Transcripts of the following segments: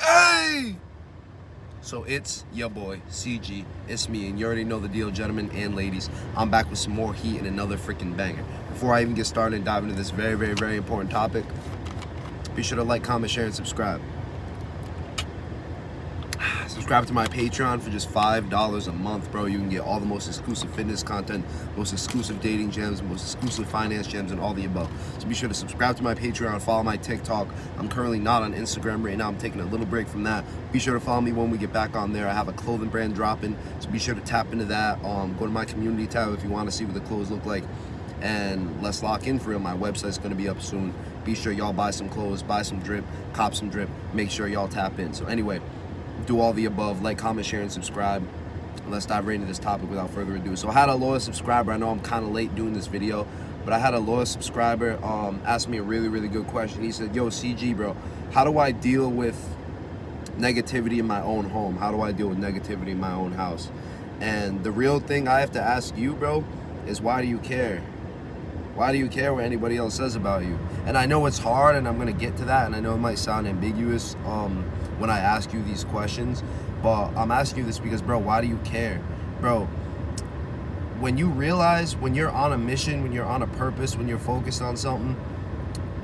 Hey! So it's your boy, CG. It's me, and you already know the deal, gentlemen and ladies. I'm back with some more heat and another freaking banger. Before I even get started and dive into this very, very, very important topic, be sure to like, comment, share, and subscribe. Subscribe to my Patreon for just $5 a month, bro. You can get all the most exclusive fitness content, most exclusive dating gems, most exclusive finance gems, and all the above. So be sure to subscribe to my Patreon, follow my TikTok. I'm currently not on Instagram right now. I'm taking a little break from that. Be sure to follow me when we get back on there. I have a clothing brand dropping, so be sure to tap into that. Go to my community tab if you want to see what the clothes look like. And let's lock in for real. My website's going to be up soon. Be sure y'all buy some clothes, buy some drip, cop some drip. Make sure y'all tap in. So anyway, do all the above. Like, comment, share, and subscribe. Let's dive right into this topic without further ado. So I had a loyal subscriber. I know I'm kind of late doing this video, but I had a loyal subscriber ask me a really, really good question. He said, yo, CG, bro, how do I deal with negativity in my own home? How do I deal with negativity in my own house? And the real thing I have to ask you, bro, is why do you care? Why do you care what anybody else says about you? And I know it's hard, and I'm going to get to that, and I know it might sound ambiguous when I ask you these questions, but I'm asking you this because, bro, why do you care? Bro, when you realize, when you're on a mission, when you're on a purpose, when you're focused on something,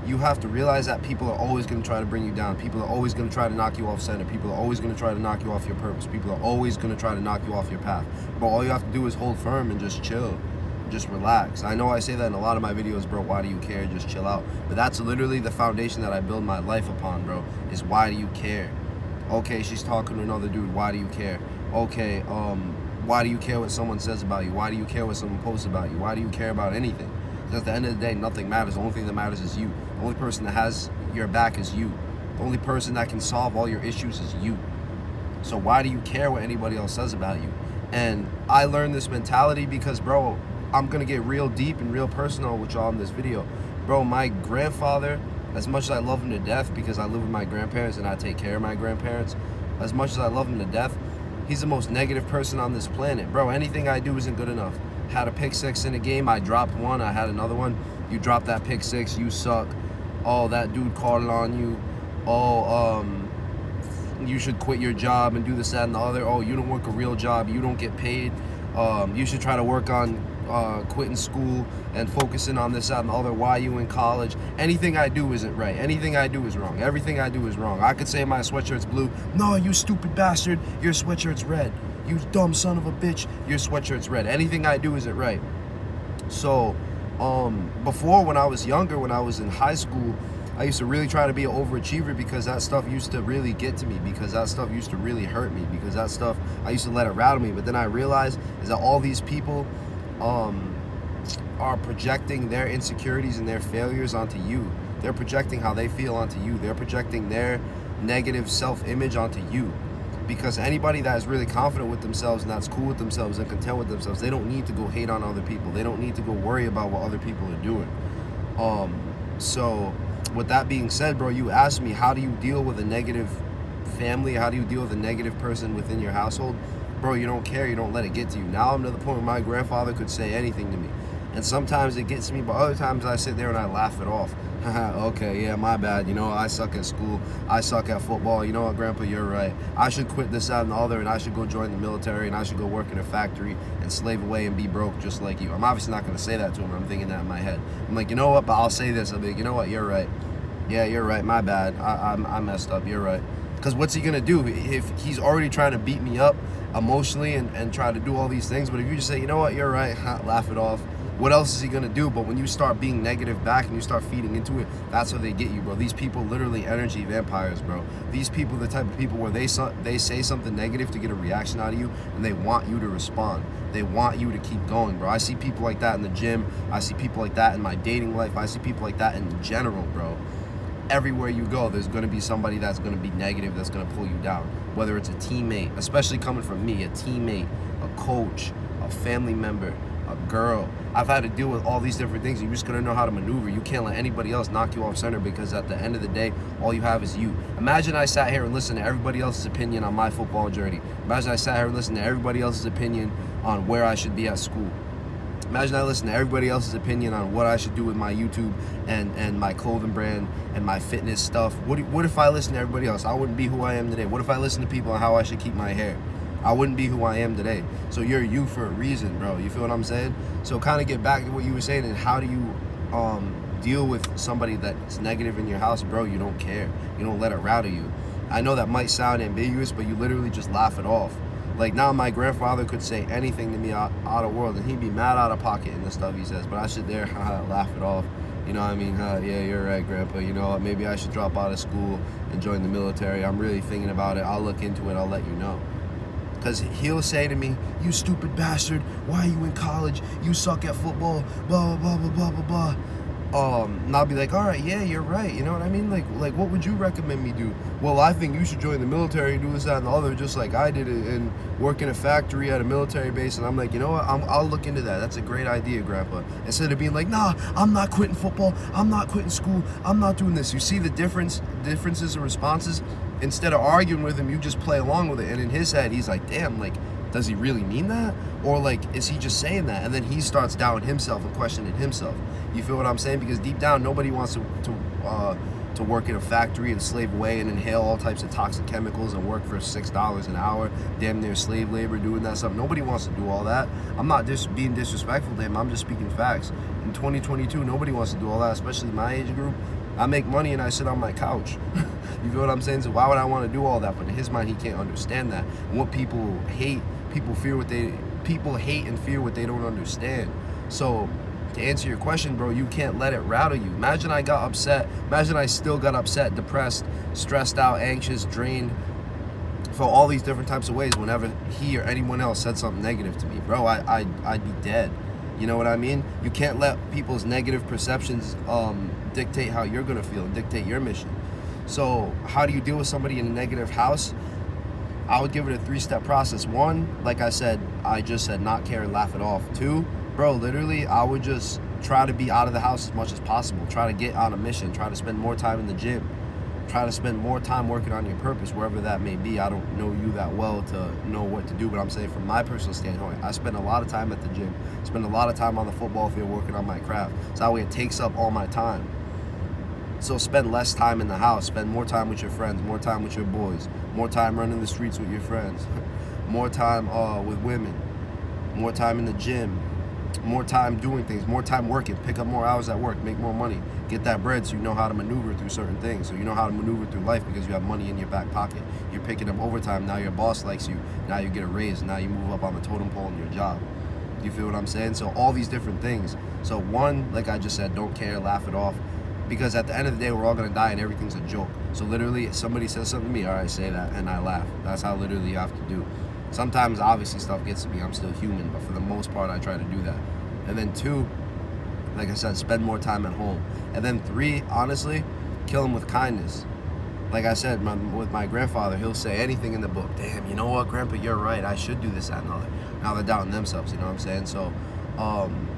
you have to realize that people are always going to try to bring you down. People are always going to try to knock you off center. People are always going to try to knock you off your purpose. People are always going to try to knock you off your path. But all you have to do is hold firm and just chill. Just relax. I know I say that in a lot of my videos, bro, why do you care? Just chill out. But that's literally the foundation that I build my life upon, bro, is why do you care? Okay, she's talking to another dude, why do you care? Okay, why do you care what someone says about you? Why do you care what someone posts about you? Why do you care about anything? Because at the end of the day, nothing matters. The only thing that matters is you. The only person that has your back is you. The only person that can solve all your issues is you. So why do you care what anybody else says about you? And I learned this mentality because, bro, I'm gonna get real deep and real personal with y'all in this video. Bro, my grandfather, as much as I love him to death because I live with my grandparents and I take care of my grandparents, as much as I love him to death, he's the most negative person on this planet. Bro, anything I do isn't good enough. Had a pick six in a game, I dropped one, I had another one. You dropped that pick six, you suck. Oh, that dude called it on you. Oh, you should quit your job and do this, that, and the other. Oh, you don't work a real job, you don't get paid. You should try to work on quitting school and focusing on this, that, and the other. Why you in college? Anything I do isn't right. Anything I do is wrong. Everything I do is wrong. I could say my sweatshirt's blue. No, you stupid bastard, your sweatshirt's red. You dumb son of a bitch, your sweatshirt's red. Anything I do isn't right. So, before, when I was younger, when I was in high school, I used to really try to be an overachiever because that stuff used to really get to me, because that stuff used to really hurt me, because that stuff, I used to let it rattle me. But then I realized is that all these people are projecting their insecurities and their failures onto you. They're projecting how they feel onto you. They're projecting their negative self-image onto you. Because anybody that is really confident with themselves and that's cool with themselves and content with themselves, they don't need to go hate on other people. They don't need to go worry about what other people are doing. So with that being said, bro, you asked me, how do you deal with a negative family? How do you deal with a negative person within your household? Bro, you don't care. You don't let it get to you. Now I'm to the point where my grandfather could say anything to me. And sometimes it gets me, but other times I sit there and I laugh it off. Okay, yeah, my bad. You know, I suck at school. I suck at football. You know what, Grandpa, you're right. I should quit this, that, and the other, and I should go join the military, and I should go work in a factory and slave away and be broke just like you. I'm obviously not going to say that to him. I'm thinking that in my head. I'm like, you know what, but I'll say this. I'll be like, you know what, you're right. Yeah, you're right. My bad. I messed up. You're right. Because what's he going to do if he's already trying to beat me up emotionally and try to do all these things? But if you just say, you know what, you're right, laugh it off, what else is he going to do? But when you start being negative back and you start feeding into it, that's how they get you, bro. These people literally energy vampires, bro. These people are the type of people where they say something negative to get a reaction out of you, and they want you to respond. They want you to keep going, bro. I see people like that in the gym. I see people like that in my dating life. I see people like that in general, bro. Everywhere you go, there's going to be somebody that's going to be negative, that's going to pull you down. Whether it's a teammate, especially coming from me, a teammate, a coach, a family member, a girl. I've had to deal with all these different things. You're just going to know how to maneuver. You can't let anybody else knock you off center, because at the end of the day, all you have is you. Imagine I sat here and listened to everybody else's opinion on my football journey. Imagine I sat here and listened to everybody else's opinion on where I should be at school. Imagine I listen to everybody else's opinion on what I should do with my YouTube and my clothing brand and my fitness stuff. What if I listen to everybody else? I wouldn't be who I am today. What if I listen to people on how I should keep my hair? I wouldn't be who I am today. So you're you for a reason, bro. You feel what I'm saying? So kind of get back to what you were saying, and how do you deal with somebody that's negative in your house, bro? You don't care. You don't let it rattle you. I know that might sound ambiguous, but you literally just laugh it off. Like, now my grandfather could say anything to me out of world, and he'd be mad out of pocket in the stuff he says, but I sit there laugh it off. You know what I mean? Yeah, you're right, Grandpa. You know what? Maybe I should drop out of school and join the military. I'm really thinking about it. I'll look into it. I'll let you know. Because he'll say to me, you stupid bastard, why are you in college? You suck at football, blah, blah, blah, blah, blah, blah. And I'll be like, all right, yeah, you're right. You know what I mean? Like, what would you recommend me do? Well, I think you should join the military, do this, that, and the other, just like I did it, and work in a factory at a military base. And I'm like, you know what? I'll look into that. That's a great idea, Grandpa. Instead of being like, nah, I'm not quitting football. I'm not quitting school. I'm not doing this. You see the differences in responses? Instead of arguing with him, you just play along with it. And in his head, he's like, damn, like, does he really mean that? Or like, is he just saying that? And then he starts doubting himself and questioning himself. You feel what I'm saying? Because deep down, nobody wants to work in a factory and slave away and inhale all types of toxic chemicals and work for $6 an hour, damn near slave labor, doing that stuff. Nobody wants to do all that. I'm not just being disrespectful to him. I'm just speaking facts. In 2022, nobody wants to do all that, especially my age group. I make money and I sit on my couch. You feel what I'm saying? So why would I want to do all that? But in his mind, he can't understand that. And what people hate, people hate and fear what they don't understand. So to answer your question, bro, you can't let it rattle you. Imagine I got upset. Imagine I still got upset, depressed, stressed out, anxious, drained, for all these different types of ways whenever he or anyone else said something negative to me. Bro, I'd be dead. You know what I mean? You can't let people's negative perceptions dictate how you're gonna feel and dictate your mission. So how do you deal with somebody in a negative house? I would give it a 3-step process. 1, like I said, I just said not care and laugh it off. 2, bro, literally, I would just try to be out of the house as much as possible. Try to get on a mission. Try to spend more time in the gym. Try to spend more time working on your purpose, wherever that may be. I don't know you that well to know what to do, but I'm saying from my personal standpoint, I spend a lot of time at the gym. Spend a lot of time on the football field working on my craft. So that way it takes up all my time. So spend less time in the house. Spend more time with your friends, more time with your boys, more time running the streets with your friends, more time with women, more time in the gym, more time doing things, more time working, pick up more hours at work, make more money, get that bread so you know how to maneuver through certain things, so you know how to maneuver through life because you have money in your back pocket. You're picking up overtime, now your boss likes you, now you get a raise, now you move up on the totem pole in your job. You feel what I'm saying? So all these different things. So 1, like I just said, don't care, laugh it off. Because at the end of the day, we're all gonna die and everything's a joke. So literally, if somebody says something to me, all right, say that, and I laugh. That's how literally you have to do. Sometimes, obviously, stuff gets to me. I'm still human, but for the most part, I try to do that. And then 2, like I said, spend more time at home. And then 3, honestly, kill them with kindness. Like I said, with my grandfather, he'll say anything in the book. Damn, you know what, Grandpa, you're right. I should do this, that, and the other. Now they're doubting themselves, you know what I'm saying? So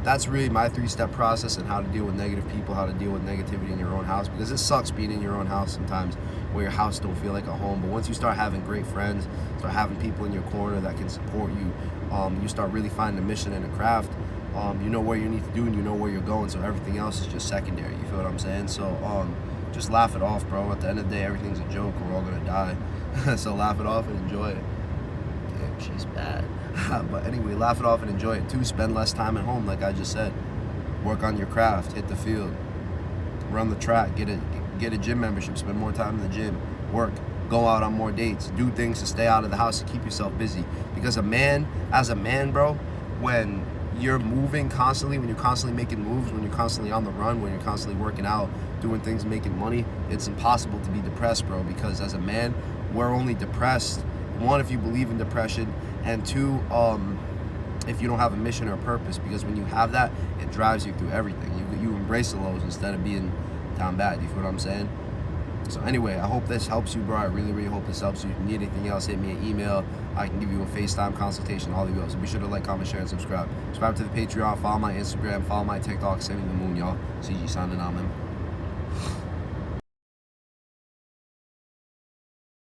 that's really my 3-step process and how to deal with negative people, how to deal with negativity in your own house, because it sucks being in your own house sometimes where your house don't feel like a home. But once you start having great friends, start having people in your corner that can support you, you start really finding a mission and a craft. You know where you need to do and you know where you're going, so everything else is just secondary. You feel what I'm saying? So just laugh it off, bro. At the end of the day, everything's a joke. We're all gonna die. So laugh it off and enjoy it. Damn, she's bad. But anyway, laugh it off and enjoy it. 2, spend less time at home, like I just said. Work on your craft, hit the field, run the track, get a gym membership, spend more time in the gym, work, go out on more dates, do things to stay out of the house to keep yourself busy. Because as a man, bro, when you're moving constantly, when you're constantly making moves, when you're constantly on the run, when you're constantly working out, doing things, making money, it's impossible to be depressed, bro. Because as a man, we're only depressed, 1, if you believe in depression, and 2, if you don't have a mission or a purpose. Because when you have that, it drives you through everything. You embrace the lows instead of being down bad. You feel what I'm saying? So anyway, I hope this helps you, bro. I really, really hope this helps you. If you need anything else, hit me an email. I can give you a FaceTime consultation, all of you. So be sure to like, comment, share, and subscribe. Subscribe to the Patreon, follow my Instagram, follow my TikTok, send me the moon, y'all. CG signing out, man.